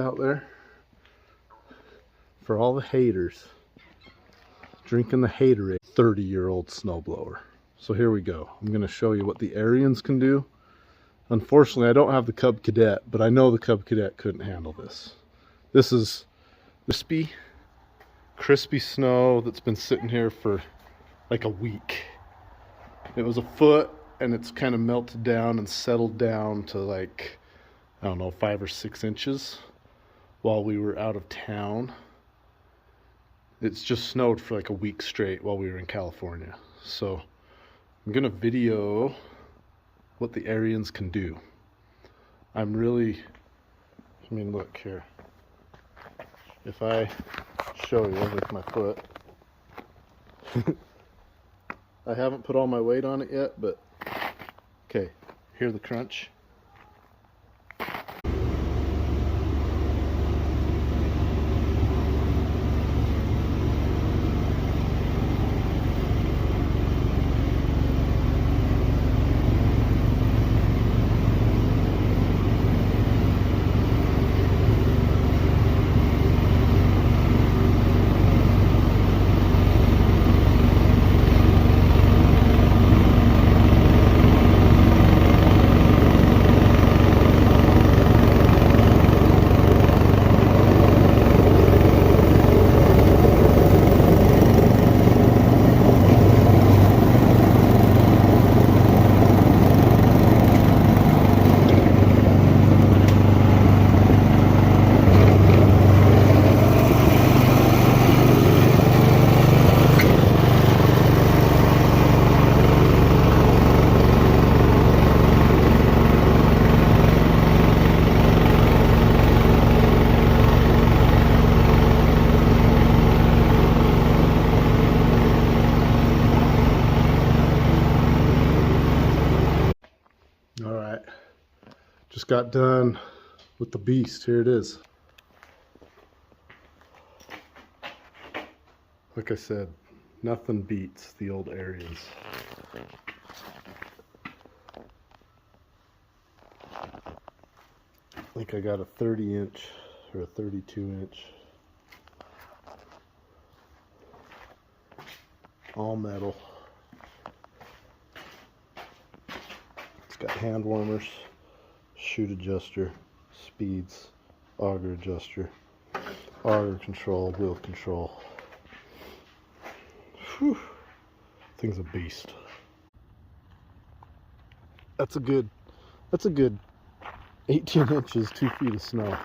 Out there for all the haters drinking the haterade. 30-year-old snowblower. So here we go. I'm going to show you what the Ariens can do. Unfortunately, I don't have the Cub Cadet, but I know the Cub Cadet couldn't handle this. This is crispy snow that's been sitting here for like a week. It was a foot and it's kind of melted down and settled down to like, I don't know, 5 or 6 inches while we were out of town. It's just snowed for like a week straight while we were in California. So I'm gonna video what the Ariens can do. I mean, look here. If I show you with my foot, I haven't put all my weight on it yet, but okay, hear the crunch. All right, just got done with the beast. Here it is. Like I said, nothing beats the old Ariens. I think I got a 30-inch or a 32-inch. All metal. It's got hand warmers, chute adjuster, speeds, auger adjuster, auger control, wheel control. Whew. Thing's a beast. That's a good 18 inches, 2 feet of snow.